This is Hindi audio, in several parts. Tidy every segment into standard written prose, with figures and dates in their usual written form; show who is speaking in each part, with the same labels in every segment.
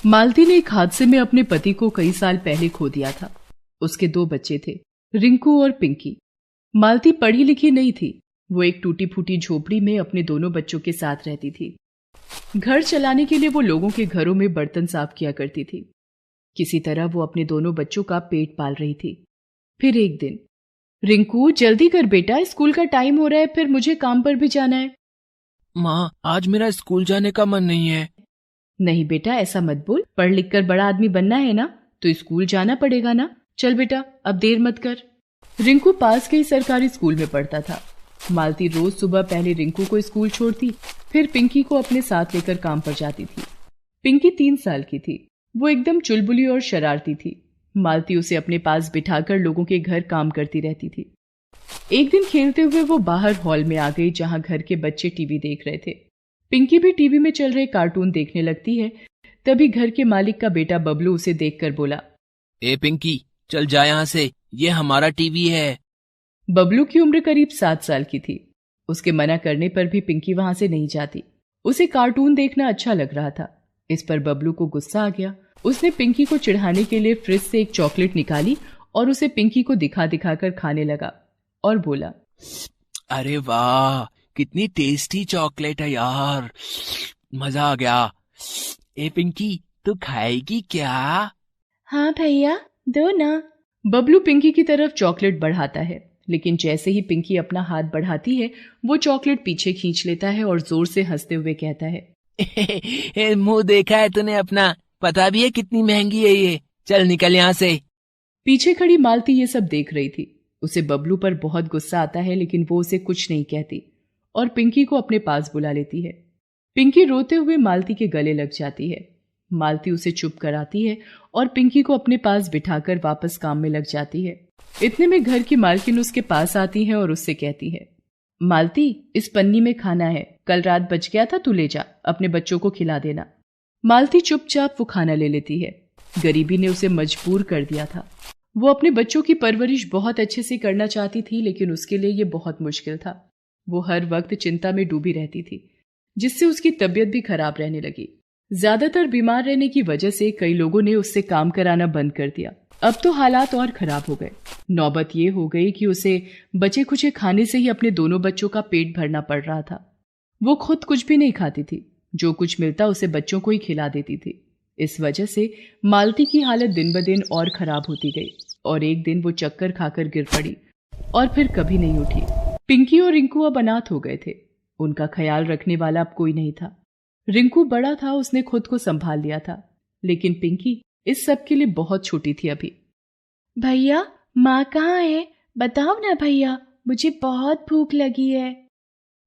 Speaker 1: मालती ने एक हादसे में अपने पति को कई साल पहले खो दिया था। उसके 2 बच्चे थे, रिंकू और पिंकी। मालती पढ़ी लिखी नहीं थी। वो एक टूटी फूटी झोपड़ी में अपने दोनों बच्चों के साथ रहती थी। घर चलाने के लिए वो लोगों के घरों में बर्तन साफ किया करती थी। किसी तरह वो अपने दोनों बच्चों का पेट पाल रही थी। फिर एक दिन, रिंकू जल्दी कर बेटा, स्कूल का टाइम हो रहा है, फिर मुझे काम पर भी जाना है।
Speaker 2: माँ, आज मेरा स्कूल जाने का मन नहीं है।
Speaker 1: नहीं बेटा, ऐसा मत बोल। पढ़ लिख कर बड़ा आदमी बनना है ना, तो स्कूल जाना पड़ेगा ना। चल बेटा, अब देर मत कर। रिंकू पास के ही सरकारी स्कूल में पढ़ता था। मालती रोज सुबह पहले रिंकू को स्कूल छोड़ती, फिर पिंकी को अपने साथ लेकर काम पर जाती थी। पिंकी 3 साल की थी। वो एकदम चुलबुली और शरारती थी। मालती उसे अपने पास बिठाकर लोगों के घर काम करती रहती थी। एक दिन खेलते हुए वो बाहर हॉल में आ गई, जहां घर के बच्चे टीवी देख रहे थे। पिंकी भी टीवी में चल रहे कार्टून देखने लगती है। तभी घर के मालिक का बेटा बबलू उसे देखकर बोला,
Speaker 2: ए पिंकी, चल जा यहाँ से, ये हमारा टीवी है।
Speaker 1: बबलू की उम्र करीब 7 साल की थी। उसके मना करने पर भी पिंकी वहां से नहीं जाती। उसे कार्टून देखना अच्छा लग रहा था। इस पर बबलू को गुस्सा आ गया। उसने पिंकी को चिढ़ाने के लिए फ्रिज से एक चॉकलेट निकाली और उसे पिंकी को दिखा दिखाकर खाने लगा और बोला,
Speaker 2: अरे वाह, कितनी टेस्टी चॉकलेट है यार, मजा आ गया। ए पिंकी, तू खाएगी क्या?
Speaker 1: हाँ भैया, दो ना। बबलू पिंकी की तरफ चॉकलेट बढ़ाता है, लेकिन जैसे ही पिंकी अपना हाथ बढ़ाती है, वो चॉकलेट पीछे खींच लेता है और जोर से हंसते हुए कहता है,
Speaker 2: मुंह देखा है तूने अपना? पता भी है कितनी महंगी है ये, चल निकल यहाँ से।
Speaker 1: पीछे खड़ी मालती ये सब देख रही थी। उसे बबलू पर बहुत गुस्सा आता है, लेकिन वो उसे कुछ नहीं कहती और पिंकी को अपने पास बुला लेती है। पिंकी रोते हुए मालती के गले लग जाती है। मालती उसे चुप कराती है और पिंकी को अपने पास बिठाकर वापस काम में लग जाती है। इतने में घर की मालकिन उसके पास आती है और उससे कहती है, मालती, इस पन्नी में खाना है, कल रात बच गया था, तू ले जा, अपने बच्चों को खिला देना। मालती चुपचाप वो खाना ले लेती है। गरीबी ने उसे मजबूर कर दिया था। वो अपने बच्चों की परवरिश बहुत अच्छे से करना चाहती थी, लेकिन उसके लिए ये बहुत मुश्किल था। वो हर वक्त चिंता में डूबी रहती थी, जिससे उसकी तबीयत भी खराब रहने लगी। ज्यादातर बीमार रहने की वजह से कई लोगों ने उससे काम कराना बंद कर दिया। अब तो हालात और खराब हो गए। नौबत ये हो गई कि उसे बचे खुचे खाने से ही अपने दोनों बच्चों का पेट भरना पड़ रहा था। वो खुद कुछ भी नहीं खाती थी। जो कुछ मिलता उसे बच्चों को ही खिला देती थी। इस वजह से मालती की हालत दिन ब दिन और खराब होती गई और एक दिन वो चक्कर खाकर गिर पड़ी और फिर कभी नहीं उठी। पिंकी और रिंकू अब अनाथ हो गए थे। उनका ख्याल रखने वाला अब कोई नहीं था। रिंकू बड़ा था, उसने खुद को संभाल लिया था, लेकिन पिंकी इस सब के लिए बहुत छोटी थी अभी। भैया, माँ कहाँ है? बताओ ना भैया, मुझे बहुत भूख लगी है।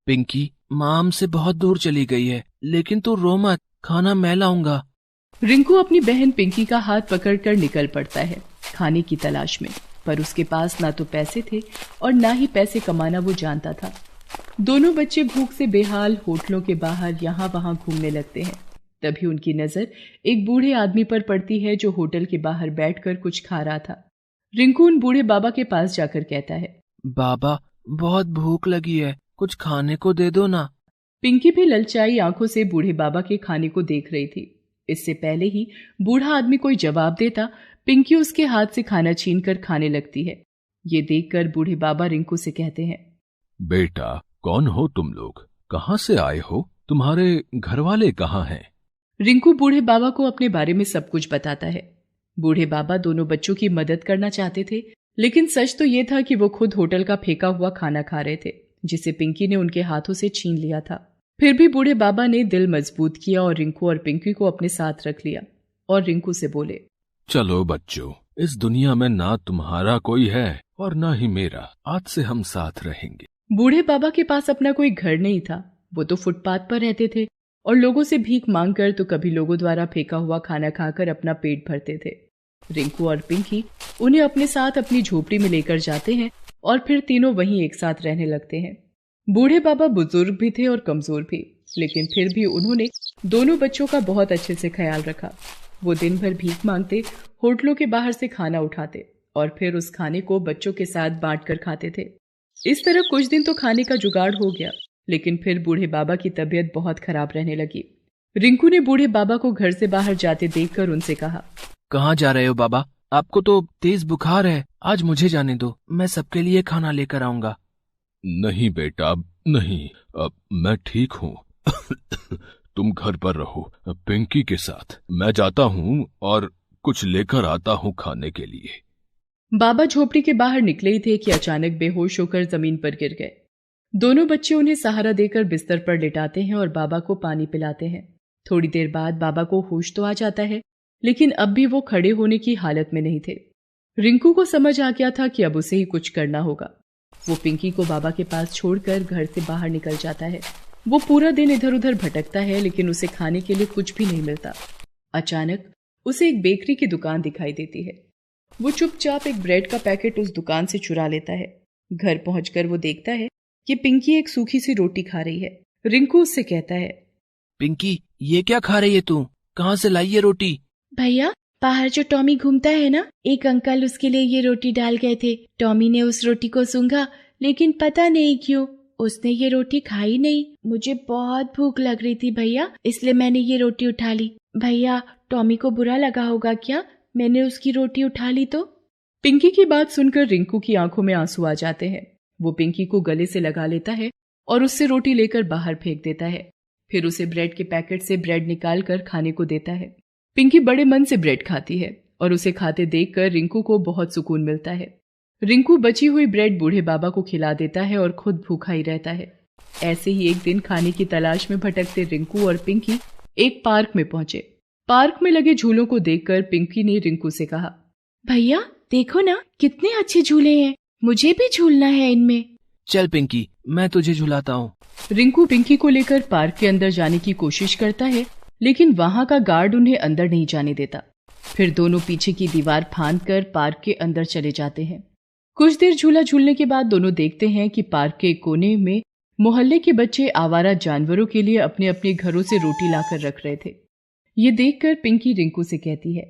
Speaker 2: पिंकी, माँ हमसे बहुत दूर चली गई है, लेकिन तू रो मत, खाना मैं लाऊंगा।
Speaker 1: रिंकू अपनी बहन पिंकी का हाथ पकड़कर निकल पड़ता है खाने की तलाश में, पर उसके पास ना तो पैसे थे और ना ही पैसे कमाना वो जानता था। दोनों बच्चे भूख से बेहाल होटलों के बाहर यहाँ वहां घूमने लगते हैं। तभी उनकी नजर एक बूढ़े आदमी पर पड़ती है, जो होटल के बाहर बैठकर कुछ खा रहा था। रिंकू उन बूढ़े बाबा के पास जाकर कहता है,
Speaker 2: बाबा, बहुत भूख लगी है, कुछ खाने को दे दो ना।
Speaker 1: पिंकी भी ललचाई आंखों से बूढ़े बाबा के खाने को देख रही थी। इससे पहले ही बूढ़ा आदमी कोई जवाब देता, पिंकी उसके हाथ से खाना छीनकर खाने लगती है। ये देखकर बूढ़े बाबा रिंकू से कहते हैं,
Speaker 3: बेटा, कौन हो तुम लोग? कहाँ से आए हो? तुम्हारे घर वाले कहाँ हैं?
Speaker 1: रिंकू बूढ़े बाबा को अपने बारे में सब कुछ बताता है। बूढ़े बाबा दोनों बच्चों की मदद करना चाहते थे, लेकिन सच तो ये था कि वो खुद होटल का फेंका हुआ खाना खा रहे थे, जिसे पिंकी ने उनके हाथों से छीन लिया था। फिर भी बूढ़े बाबा ने दिल मजबूत किया और रिंकू और पिंकी को अपने साथ रख लिया और रिंकू से बोले,
Speaker 3: चलो बच्चों, इस दुनिया में ना तुम्हारा कोई है और ना ही मेरा, आज से हम साथ रहेंगे।
Speaker 1: बूढ़े बाबा के पास अपना कोई घर नहीं था। वो तो फुटपाथ पर रहते थे और लोगों से भीख मांगकर तो कभी लोगों द्वारा फेंका हुआ खाना खाकर अपना पेट भरते थे। रिंकू और पिंकी उन्हें अपने साथ अपनी झोपड़ी में लेकर जाते हैं और फिर तीनों वहीं एक साथ रहने लगते हैं। बूढ़े बाबा बुजुर्ग भी थे और कमजोर भी, लेकिन फिर भी उन्होंने दोनों बच्चों का बहुत अच्छे से ख्याल रखा। वो दिन भर भीख मांगते, होटलों के बाहर से खाना उठाते और फिर उस खाने को बच्चों के साथ बांटकर खाते थे। इस तरह कुछ दिन तो खाने का जुगाड़ हो गया, लेकिन फिर बूढ़े बाबा की तबीयत बहुत खराब रहने लगी। रिंकू ने बूढ़े बाबा को घर से बाहर जाते देखकर उनसे कहा,
Speaker 2: कहाँ जा रहे हो बाबा? आपको तो तेज बुखार है, आज मुझे जाने दो, मैं सबके लिए खाना लेकर आऊंगा।
Speaker 3: नहीं बेटा, नहीं, अब मैं ठीक हूँ। तुम घर पर रहो पिंकी के साथ, मैं जाता हूँ और कुछ लेकर आता हूँ खाने के लिए।
Speaker 1: बाबा झोपड़ी के बाहर निकले ही थे कि अचानक बेहोश होकर जमीन पर गिर गए। दोनों बच्चे उन्हें सहारा देकर बिस्तर पर लिटाते हैं और बाबा को पानी पिलाते हैं। थोड़ी देर बाद बाबा को होश तो आ जाता है, लेकिन अब भी वो खड़े होने की हालत में नहीं थे। रिंकू को समझ आ गया था कि अब उसे ही कुछ करना होगा। वो पिंकी को बाबा के पास छोड़कर घर से बाहर निकल जाता है। वो पूरा दिन इधर उधर भटकता है, लेकिन उसे खाने के लिए कुछ भी नहीं मिलता। अचानक उसे एक बेकरी की दुकान दिखाई देती है। वो चुपचाप एक ब्रेड का पैकेट उस दुकान से चुरा लेता है। घर पहुंचकर वो देखता है कि पिंकी एक सूखी सी रोटी खा रही है। रिंकू उससे कहता है,
Speaker 2: पिंकी, ये क्या खा रही है तू? कहाँ से लाई ये रोटी?
Speaker 4: भैया, बाहर जो टॉमी घूमता है ना, एक अंकल उसके लिए ये रोटी डाल गए थे। टॉमी ने उस रोटी को सूंघा, लेकिन पता नहीं क्यों उसने ये रोटी खाई नहीं। मुझे बहुत भूख लग रही थी भैया, इसलिए मैंने ये रोटी उठा ली। भैया, टॉमी को बुरा लगा होगा क्या मैंने उसकी रोटी उठा ली तो?
Speaker 1: पिंकी की बात सुनकर रिंकू की आंखों में आंसू आ जाते हैं। वो पिंकी को गले से लगा लेता है और उससे रोटी लेकर बाहर फेंक देता है। फिर उसे ब्रेड के पैकेट से ब्रेड निकाल कर खाने को देता है। पिंकी बड़े मन से ब्रेड खाती है और उसे खाते देखकर रिंकू को बहुत सुकून मिलता है। रिंकू बची हुई ब्रेड बूढ़े बाबा को खिला देता है और खुद भूखा ही रहता है। ऐसे ही एक दिन खाने की तलाश में भटकते रिंकू और पिंकी एक पार्क में पहुंचे। पार्क में लगे झूलों को देखकर पिंकी ने रिंकू से कहा,
Speaker 4: भैया देखो ना, कितने अच्छे झूले हैं, मुझे भी झूलना है इनमें।
Speaker 2: चल पिंकी, मैं तुझे झुलाता हूँ।
Speaker 1: रिंकू पिंकी को लेकर पार्क के अंदर जाने की कोशिश करता है, लेकिन वहां का गार्ड उन्हें अंदर नहीं जाने देता। फिर दोनों पीछे की दीवार फांदकर पार्क के अंदर चले जाते हैं। कुछ देर झूला झूलने के बाद दोनों देखते हैं कि पार्क के कोने में मोहल्ले के बच्चे आवारा जानवरों के लिए अपने अपने घरों से रोटी लाकर रख रहे थे। ये देखकर पिंकी रिंकू से कहती है,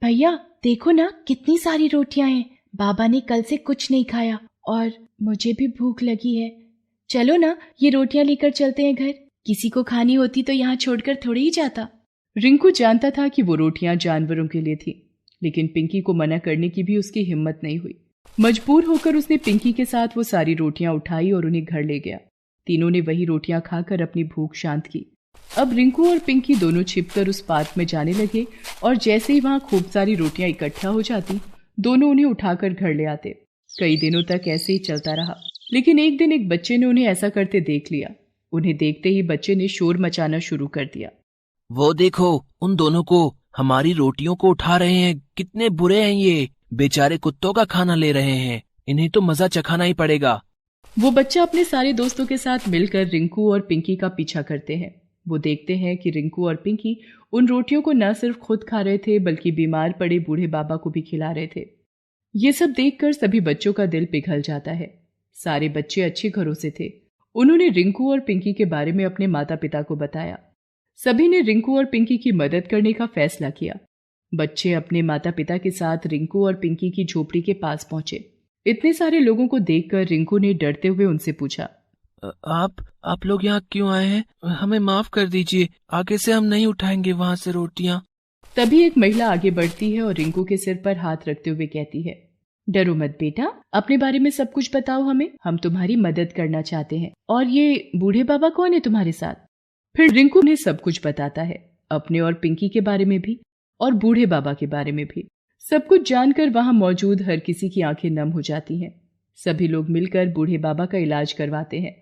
Speaker 4: भैया देखो ना, कितनी सारी रोटियां हैं। बाबा ने कल से कुछ नहीं खाया और मुझे भी भूख लगी है। चलो ना, ये रोटियां लेकर चलते हैं घर। किसी को खानी होती तो यहाँ छोड़कर थोड़ी ही जाता।
Speaker 1: रिंकू जानता था कि वो रोटियां जानवरों के लिए थी, लेकिन पिंकी को मना करने की भी उसकी हिम्मत नहीं हुई। मजबूर होकर उसने पिंकी के साथ वो सारी रोटियां उठाई और उन्हें घर ले गया। तीनों ने वही रोटियां खाकर अपनी भूख शांत की। अब रिंकू और पिंकी दोनों छिपकर उस पार्क में जाने लगे और जैसे ही वहां खूब सारी रोटियां इकट्ठा हो जाती, दोनों उन्हें उठाकर घर ले आते। कई दिनों तक ऐसे ही चलता रहा, लेकिन एक दिन एक बच्चे ने उन्हें ऐसा करते देख लिया। उन्हें देखते ही बच्चे ने शोर मचाना शुरू कर दिया।
Speaker 2: वो देखो, उन दोनों को, हमारी रोटियों को उठा रहे हैं। कितने बुरे हैं ये, बेचारे कुत्तों का खाना ले रहे हैं। इन्हें तो मजा चखाना ही पड़ेगा।
Speaker 1: वो बच्चा अपने सारे दोस्तों के साथ मिलकर रिंकू और पिंकी का पीछा करते हैं। वो देखते हैं कि रिंकू और पिंकी उन रोटियों को न सिर्फ खुद खा रहे थे, बल्कि बीमार पड़े बूढ़े बाबा को भी खिला रहे थे। ये सब देखकर सभी बच्चों का दिल पिघल जाता है। सारे बच्चे अच्छे घरों से थे। उन्होंने रिंकू और पिंकी के बारे में अपने माता पिता को बताया। सभी ने रिंकू और पिंकी की मदद करने का फैसला किया। बच्चे अपने माता पिता के साथ रिंकू और पिंकी की झोपड़ी के पास पहुंचे। इतने सारे लोगों को देखकर रिंकू ने डरते हुए उनसे पूछा,
Speaker 2: आप लोग यहाँ क्यों आए हैं? हमें माफ कर दीजिए, आगे से हम नहीं उठाएंगे वहाँ से रोटियाँ।
Speaker 1: तभी एक महिला आगे बढ़ती है और रिंकू के सिर पर हाथ रखते हुए कहती है, डरो मत बेटा, अपने बारे में सब कुछ बताओ हमें, हम तुम्हारी मदद करना चाहते हैं। और ये बूढ़े बाबा कौन है तुम्हारे साथ? फिर रिंकू ने सब कुछ बताता है, अपने और पिंकी के बारे में भी और बूढ़े बाबा के बारे में भी। सब कुछ जानकर वहां मौजूद हर किसी की आंखें नम हो जाती हैं। सभी लोग मिलकर बूढ़े बाबा का इलाज करवाते हैं,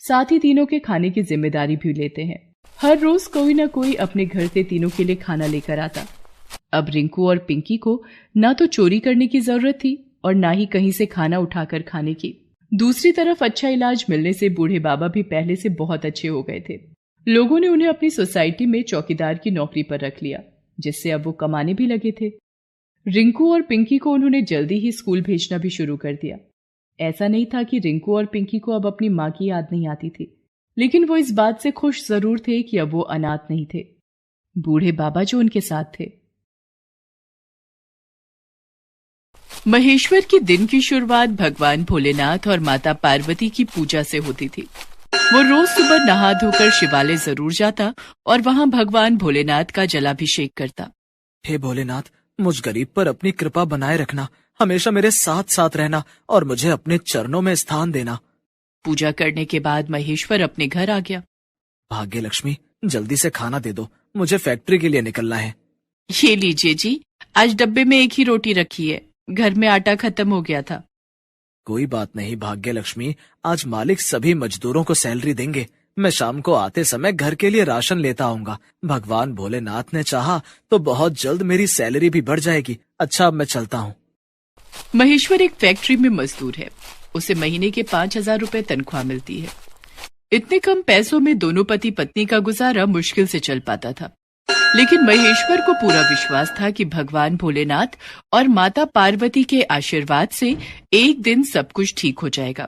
Speaker 1: साथ ही तीनों के खाने की जिम्मेदारी भी लेते हैं। हर रोज कोई ना कोई अपने घर से तीनों के लिए खाना लेकर आता। अब रिंकू और पिंकी को ना तो चोरी करने की जरूरत थी और ना ही कहीं से खाना उठाकर खाने की। दूसरी तरफ अच्छा इलाज मिलने से बूढ़े बाबा भी पहले से बहुत अच्छे हो गए थे। लोगों ने उन्हें अपनी सोसाइटी में चौकीदार की नौकरी पर रख लिया, जिससे अब वो कमाने भी लगे थे। रिंकू और पिंकी को उन्होंने जल्दी ही स्कूल भेजना भी शुरू कर दिया। ऐसा नहीं था कि रिंकू और पिंकी को अब अपनी माँ की याद नहीं आती थी, लेकिन वो इस बात से खुश जरूर थे कि अब वो अनाथ नहीं थे। बूढ़े बाबा जो उनके साथ थे। महेश्वर के दिन की शुरुआत भगवान भोलेनाथ और माता पार्वती की पूजा से होती थी। वो रोज सुबह नहा धोकर शिवालय जरूर जाता और वहां भगवान भोलेनाथ का जलाभिषेक करता।
Speaker 5: हे भोलेनाथ, मुझ गरीब पर अपनी कृपा बनाए रखना, हमेशा मेरे साथ साथ रहना और मुझे अपने चरणों में स्थान देना।
Speaker 1: पूजा करने के बाद महेश्वर अपने घर आ गया।
Speaker 5: भाग्य लक्ष्मी, जल्दी से खाना दे दो, मुझे फैक्ट्री के लिए निकलना है।
Speaker 1: ये लीजिए जी, आज डब्बे में एक ही रोटी रखी है, घर में आटा खत्म हो गया था।
Speaker 5: कोई बात नहीं भाग्य लक्ष्मी, आज मालिक सभी मजदूरों को सैलरी देंगे। मैं शाम को आते समय घर के लिए राशन लेता आऊंगा। भगवान भोलेनाथ ने चाहा तो बहुत जल्द मेरी सैलरी भी बढ़ जाएगी। अच्छा, अब मैं चलता हूँ।
Speaker 1: महेश्वर एक फैक्ट्री में मजदूर है। उसे महीने के 5,000 रुपए तनख्वाह मिलती है। इतने कम पैसों में दोनों पति पत्नी का गुजारा मुश्किल से चल पाता था, लेकिन महेश्वर को पूरा विश्वास था कि भगवान भोलेनाथ और माता पार्वती के आशीर्वाद से एक दिन सब कुछ ठीक हो जाएगा।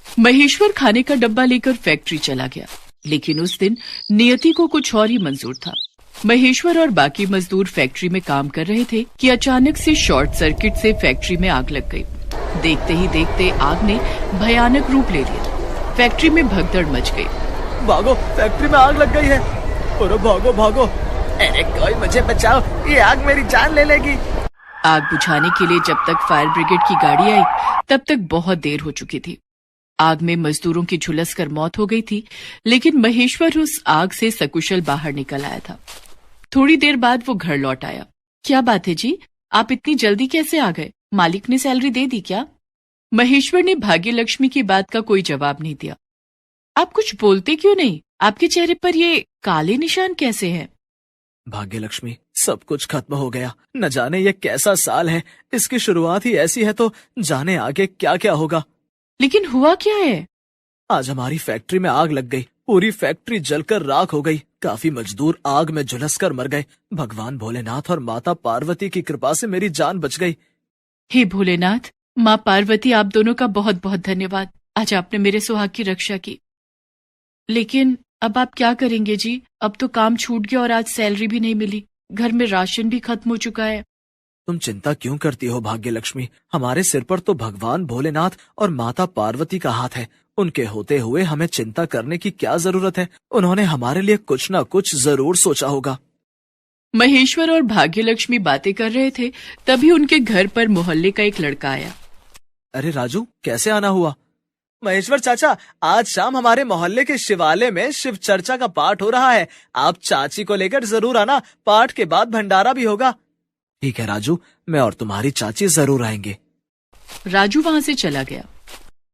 Speaker 1: महेश्वर खाने का डब्बा लेकर फैक्ट्री चला गया, लेकिन उस दिन नियति को कुछ और ही मंजूर था। महेश्वर और बाकी मजदूर फैक्ट्री में काम कर रहे थे कि अचानक से शॉर्ट सर्किट से फैक्ट्री में आग लग गई। देखते ही देखते आग ने भयानक रूप ले लिया। फैक्ट्री में भगदड़ मच गई।
Speaker 5: भागो, फैक्ट्री में आग लग गई है। अरे भागो भागो, अरे कोई मुझे बचाओ, ये आग मेरी जान ले लेगी।
Speaker 1: आग बुझाने के लिए जब तक फायर ब्रिगेड की गाड़ी आई तब तक बहुत देर हो चुकी थी। आग में मजदूरों की झुलस कर मौत हो गई थी, लेकिन महेश्वर उस आग से सकुशल बाहर निकल आया था। थोड़ी देर बाद वो घर लौट आया। क्या बात है जी, आप इतनी जल्दी कैसे आ गए? मालिक ने सैलरी दे दी क्या? महेश्वर ने भाग्य लक्ष्मी की बात का कोई जवाब नहीं दिया। आप कुछ बोलते क्यों नहीं? आपके चेहरे पर ये काले निशान कैसे हैं?
Speaker 5: भाग्य लक्ष्मी, सब कुछ खत्म हो गया। न जाने ये कैसा साल है, इसकी शुरुआत ही ऐसी है तो जाने आगे क्या क्या होगा।
Speaker 1: लेकिन हुआ क्या है?
Speaker 5: आज हमारी फैक्ट्री में आग लग गई। पूरी फैक्ट्री जलकर राख हो गई। काफी मजदूर आग में झुलसकर मर गए। भगवान भोलेनाथ और माता पार्वती की कृपा से मेरी जान बच गई।
Speaker 1: हे भोलेनाथ, माँ पार्वती, आप दोनों का बहुत बहुत धन्यवाद। आज आपने मेरे सुहाग की रक्षा की। लेकिन अब आप क्या करेंगे जी? अब तो काम छूट गया और आज सैलरी भी नहीं मिली। घर में राशन भी खत्म हो चुका है।
Speaker 5: तुम चिंता क्यों करती हो भाग्य लक्ष्मी? हमारे सिर पर तो भगवान भोलेनाथ और माता पार्वती का हाथ है। उनके होते हुए हमें चिंता करने की क्या जरूरत है? उन्होंने हमारे लिए कुछ न कुछ जरूर सोचा होगा।
Speaker 1: महेश्वर और भाग्य लक्ष्मी बातें कर रहे थे, तभी उनके घर पर मोहल्ले का एक लड़का आया।
Speaker 5: अरे राजू, कैसे आना हुआ? महेश्वर चाचा, आज शाम हमारे मोहल्ले के शिवालय में शिव चर्चा का पाठ हो रहा है। आप चाची को लेकर जरूर आना। पाठ के बाद भंडारा भी होगा। ठीक है राजू, मैं और तुम्हारी चाची जरूर आएंगे।
Speaker 1: राजू वहां से चला गया।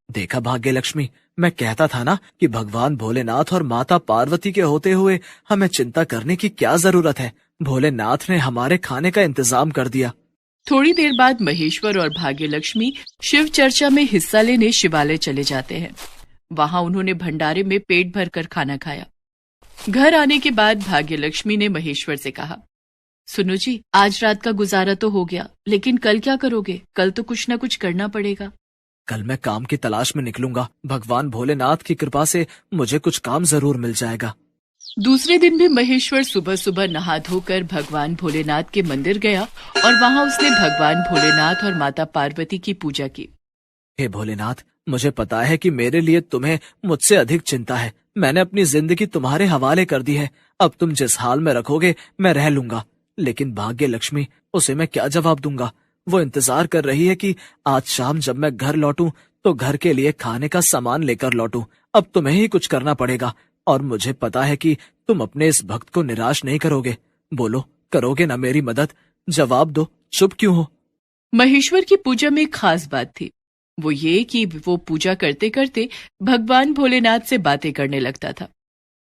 Speaker 5: देखा भाग्य लक्ष्मी, मैं कहता था ना कि भगवान भोलेनाथ और माता पार्वती के होते हुए हमें चिंता करने की क्या जरूरत है। भोलेनाथ ने हमारे खाने का इंतजाम कर दिया।
Speaker 1: थोड़ी देर बाद महेश्वर और भाग्य लक्ष्मी शिव चर्चा में हिस्सा लेने शिवालय चले जाते हैं। वहां उन्होंने भंडारे में पेट भरकर खाना खाया। घर आने के बाद भाग्य लक्ष्मी ने महेश्वर से कहा, सुनो जी, आज रात का गुजारा तो हो गया, लेकिन कल क्या करोगे? कल तो कुछ न कुछ करना पड़ेगा।
Speaker 5: कल मैं काम की तलाश में निकलूंगा। भगवान भोलेनाथ की कृपा से मुझे कुछ काम जरूर मिल जाएगा।
Speaker 1: दूसरे दिन भी महेश्वर सुबह सुबह नहा धोकर भगवान भोलेनाथ के मंदिर गया और वहां उसने भगवान भोलेनाथ और माता पार्वती की पूजा की।
Speaker 5: हे भोलेनाथ, मुझे पता है कि मेरे लिए तुम्हें मुझसे अधिक चिंता है। मैंने अपनी जिंदगी तुम्हारे हवाले कर दी है। अब तुम जिस हाल में रखोगे मैं रह लूंगा। लेकिन भाग्य लक्ष्मी, उसे मैं क्या जवाब दूंगा? वो इंतजार कर रही है कि आज शाम जब मैं घर लौटूं तो घर के लिए खाने का सामान लेकर लौटूं। अब तुम्हें ही कुछ करना पड़ेगा और मुझे पता है कि तुम अपने इस भक्त को निराश नहीं करोगे। बोलो, करोगे ना मेरी मदद? जवाब दो, चुप क्यों हो?
Speaker 1: महेश्वर की पूजा में एक खास बात थी। वो ये कि वो पूजा करते करते भगवान भोलेनाथ से बातें करने लगता था।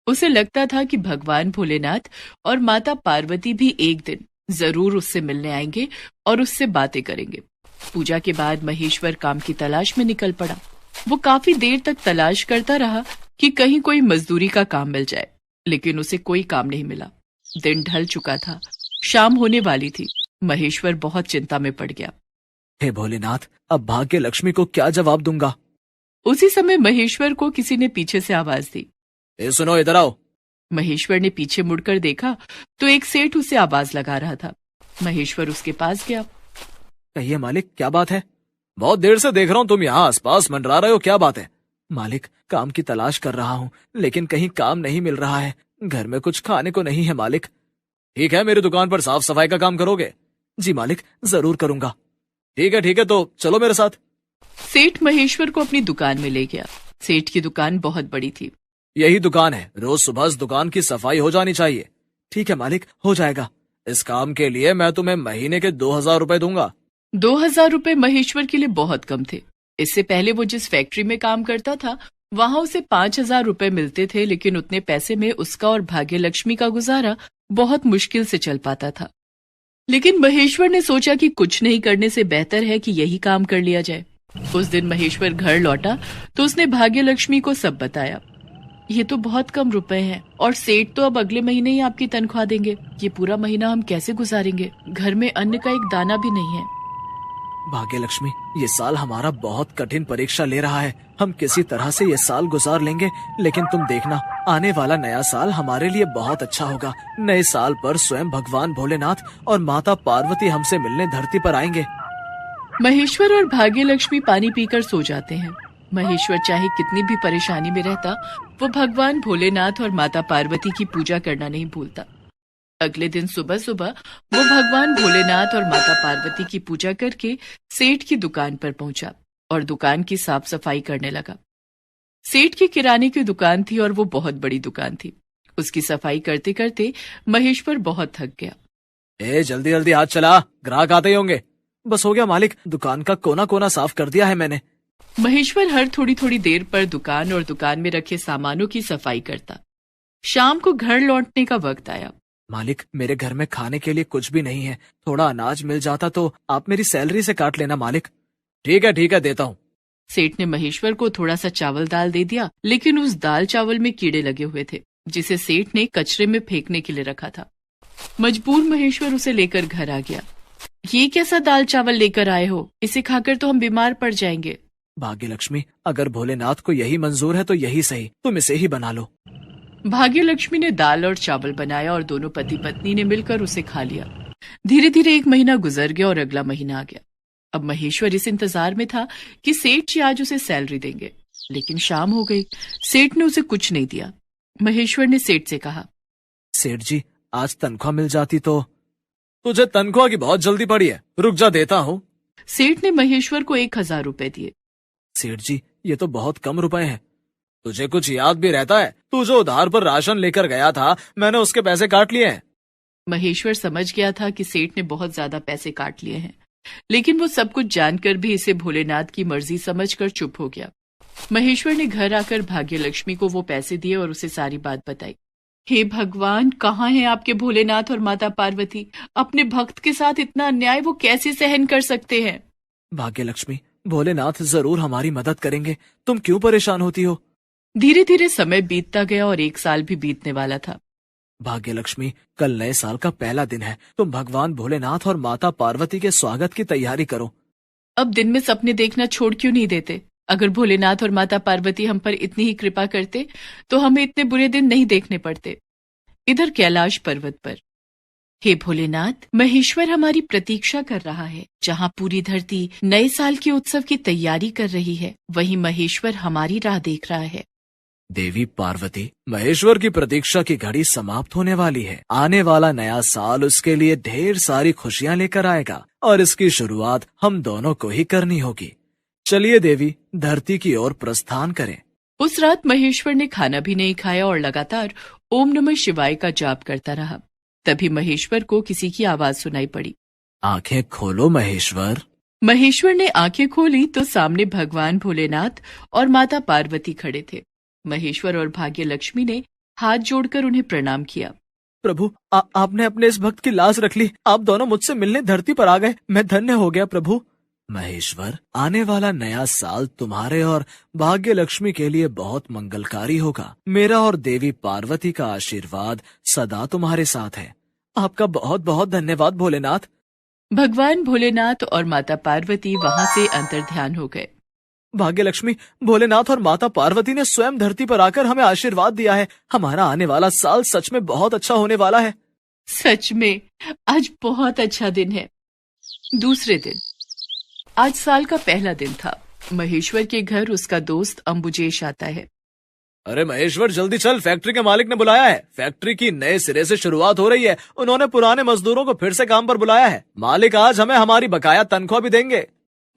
Speaker 1: उसे लगता था कि भगवान भोलेनाथ और माता पार्वती भी एक दिन जरूर उससे मिलने आएंगे और उससे बातें करेंगे। पूजा के बाद महेश्वर काम की तलाश में निकल पड़ा। वो काफी देर तक तलाश करता रहा कि कहीं कोई मजदूरी का काम मिल जाए, लेकिन उसे कोई काम नहीं मिला। दिन ढल चुका था, शाम होने वाली थी। महेश्वर बहुत चिंता में पड़ गया।
Speaker 5: हे भोलेनाथ, अब भाग्य लक्ष्मी को क्या जवाब दूंगा?
Speaker 1: उसी समय महेश्वर को किसी ने पीछे से आवाज दी।
Speaker 5: सुनो, इधर आओ।
Speaker 1: महेश्वर ने पीछे मुड़कर देखा तो एक सेठ उसे आवाज लगा रहा था। महेश्वर उसके पास गया।
Speaker 5: कहिए मालिक, क्या बात है? बहुत देर से देख रहा हूँ तुम यहाँ आसपास मंडरा रहे हो, क्या बात है? मालिक, काम की तलाश कर रहा हूँ, लेकिन कहीं काम नहीं मिल रहा है। घर में कुछ खाने को नहीं है मालिक। ठीक है, मेरी दुकान पर साफ सफाई का काम करोगे? जी मालिक, जरूर करूंगा। ठीक है, तो चलो मेरे साथ।
Speaker 1: सेठ महेश्वर को अपनी दुकान में ले गया। सेठ की दुकान बहुत बड़ी थी।
Speaker 5: यही दुकान है, रोज सुबह इस दुकान की सफाई हो जानी चाहिए। ठीक है मालिक, हो जाएगा। इस काम के लिए मैं तुम्हें महीने के 2000 रुपए दूंगा।
Speaker 1: 2000 रुपए महेश्वर के लिए बहुत कम थे। इससे पहले वो जिस फैक्ट्री में काम करता था वहां उसे 5000 रुपए मिलते थे, लेकिन उतने पैसे में उसका और भाग्य लक्ष्मी का गुजारा बहुत मुश्किल से चल पाता था। लेकिन महेश्वर ने सोचा कि कुछ नहीं करने से बेहतर है कि यही काम कर लिया जाए। उस दिन महेश्वर घर लौटा तो उसने भाग्य लक्ष्मी को सब बताया। ये तो बहुत कम रुपए हैं और सेठ तो अब अगले महीने ही आपकी तनख्वाह देंगे। ये पूरा महीना हम कैसे गुजारेंगे? घर में अन्न का एक दाना भी नहीं है।
Speaker 5: भाग्य लक्ष्मी, ये साल हमारा बहुत कठिन परीक्षा ले रहा है। हम किसी तरह से ये साल गुजार लेंगे, लेकिन तुम देखना, आने वाला नया साल हमारे लिए बहुत अच्छा होगा। नए साल पर स्वयं भगवान भोलेनाथ और माता पार्वती हमसे मिलने धरती पर आएंगे।
Speaker 1: महेश्वर और भाग्य लक्ष्मी पानी पीकर सो जाते हैं। महेश्वर चाहे कितनी भी परेशानी में रहता, वो भगवान भोलेनाथ और माता पार्वती की पूजा करना नहीं भूलता। अगले दिन सुबह सुबह वो भगवान भोलेनाथ और माता पार्वती की पूजा करके सेठ की दुकान पर पहुंचा और दुकान की साफ सफाई करने लगा। सेठ की किराने की दुकान थी और वो बहुत बड़ी दुकान थी। उसकी सफाई करते करते महेश्वर बहुत थक गया।
Speaker 5: जल्दी जल्दी हाथ चला, ग्राहक आते ही होंगे। बस हो गया मालिक, दुकान का कोना कोना साफ कर दिया है मैंने।
Speaker 1: महेश्वर हर थोड़ी थोड़ी देर पर दुकान और दुकान में रखे सामानों की सफाई करता। शाम को घर लौटने का वक्त आया।
Speaker 5: मालिक, मेरे घर में खाने के लिए कुछ भी नहीं है। थोड़ा अनाज मिल जाता तो आप मेरी सैलरी से काट लेना मालिक। ठीक है, देता हूँ।
Speaker 1: सेठ ने महेश्वर को थोड़ा सा चावल दाल दे दिया, लेकिन उस दाल चावल में कीड़े लगे हुए थे, जिसे सेठ ने कचरे में फेंकने के लिए रखा था। मजबूर महेश्वर उसे लेकर घर आ गया। ये कैसा दाल चावल लेकर आए हो? इसे खाकर तो हम बीमार पड़ जाएंगे।
Speaker 5: भाग्य लक्ष्मी, अगर भोलेनाथ को यही मंजूर है तो यही सही, तुम इसे ही बना लो।
Speaker 1: भाग्य लक्ष्मी ने दाल और चावल बनाया और दोनों पति पत्नी ने मिलकर उसे खा लिया। धीरे धीरे एक महीना गुजर गया और अगला महीना आ गया। अब महेश्वर इस इंतजार में था कि सेठ जी आज उसे सैलरी देंगे, लेकिन शाम हो गई। सेठ ने उसे कुछ नहीं दिया। महेश्वर ने सेठ से कहा,
Speaker 5: सेठ जी, आज तनख्वाह मिल जाती तो। तुझे तनख्वाह की बहुत जल्दी पड़ी है, रुक जा, देता हूँ।
Speaker 1: सेठ ने महेश्वर को 1000 रुपए दिए।
Speaker 5: सेठ जी, ये तो बहुत कम रुपए हैं। तुझे कुछ याद भी रहता है? तू जो उधार पर राशन लेकर गया था, मैंने उसके पैसे काट लिए हैं।
Speaker 1: महेश्वर समझ गया था कि सेठ ने बहुत ज्यादा पैसे काट लिए हैं, लेकिन वो सब कुछ जानकर भी इसे भोलेनाथ की मर्जी समझकर चुप हो गया। महेश्वर ने घर आकर भाग्य लक्ष्मी को वो पैसे दिए और उसे सारी बात बताई। हे भगवान, कहाँ हैं आपके भोलेनाथ और माता पार्वती? अपने भक्त के साथ इतना अन्याय वो कैसे सहन कर सकते हैं?
Speaker 5: भाग्य लक्ष्मी, भोलेनाथ जरूर हमारी मदद करेंगे, तुम क्यों परेशान होती हो?
Speaker 1: धीरे धीरे समय बीतता गया और 1 साल भी बीतने वाला था।
Speaker 5: भाग्य लक्ष्मी, कल नए साल का पहला दिन है। तुम भगवान भोलेनाथ और माता पार्वती के स्वागत की तैयारी करो।
Speaker 1: अब दिन में सपने देखना छोड़ क्यों नहीं देते? अगर भोलेनाथ और माता पार्वती हम पर इतनी ही कृपा करते तो हमें इतने बुरे दिन नहीं देखने पड़ते। इधर कैलाश पर्वत पर, हे भोलेनाथ, महेश्वर हमारी प्रतीक्षा कर रहा है। जहाँ पूरी धरती नए साल के उत्सव की तैयारी कर रही है, वहीं महेश्वर हमारी राह देख रहा है।
Speaker 5: देवी पार्वती, महेश्वर की प्रतीक्षा की घड़ी समाप्त होने वाली है। आने वाला नया साल उसके लिए ढेर सारी खुशियाँ लेकर आएगा और इसकी शुरुआत हम दोनों को ही करनी होगी। चलिए देवी, धरती की ओर प्रस्थान करें।
Speaker 1: उस रात महेश्वर ने खाना भी नहीं खाया और लगातार ओम नमः शिवाय का जाप करता रहा। तभी महेश्वर को किसी की आवाज सुनाई पड़ी।
Speaker 5: आंखें खोलो महेश्वर।
Speaker 1: महेश्वर ने आंखें खोली तो सामने भगवान भोलेनाथ और माता पार्वती खड़े थे। महेश्वर और भाग्य लक्ष्मी ने हाथ जोड़कर उन्हें प्रणाम किया।
Speaker 5: प्रभु, आपने अपने इस भक्त की लाज रख ली। आप दोनों मुझसे मिलने धरती पर आ गए, मैं धन्य हो गया प्रभु। महेश्वर, आने वाला नया साल तुम्हारे और भाग्य लक्ष्मी के लिए बहुत मंगलकारी होगा। मेरा और देवी पार्वती का आशीर्वाद सदा तुम्हारे साथ है। आपका बहुत बहुत धन्यवाद भोलेनाथ।
Speaker 1: भगवान भोलेनाथ और माता पार्वती वहां से अंतर्ध्यान हो गए।
Speaker 5: भाग्य लक्ष्मी, भोलेनाथ और माता पार्वती ने स्वयं धरती पर आकर हमें आशीर्वाद दिया है। हमारा आने वाला साल सच में बहुत अच्छा होने वाला है।
Speaker 1: सच में आज बहुत अच्छा दिन है। दूसरे दिन, आज साल का पहला दिन था। महेश्वर के घर उसका दोस्त अंबुजेश आता है।
Speaker 5: अरे महेश्वर जल्दी चल, फैक्ट्री के मालिक ने बुलाया है। फैक्ट्री की नए सिरे से शुरुआत हो रही है। उन्होंने पुराने मजदूरों को फिर से काम पर बुलाया है। मालिक आज हमें हमारी बकाया तनख्वाह भी देंगे।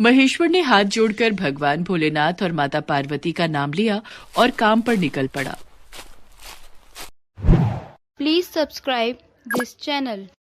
Speaker 1: महेश्वर ने हाथ जोड़कर भगवान भोलेनाथ और माता पार्वती का नाम लिया और काम पर निकल पड़ा।
Speaker 6: Please subscribe this channel.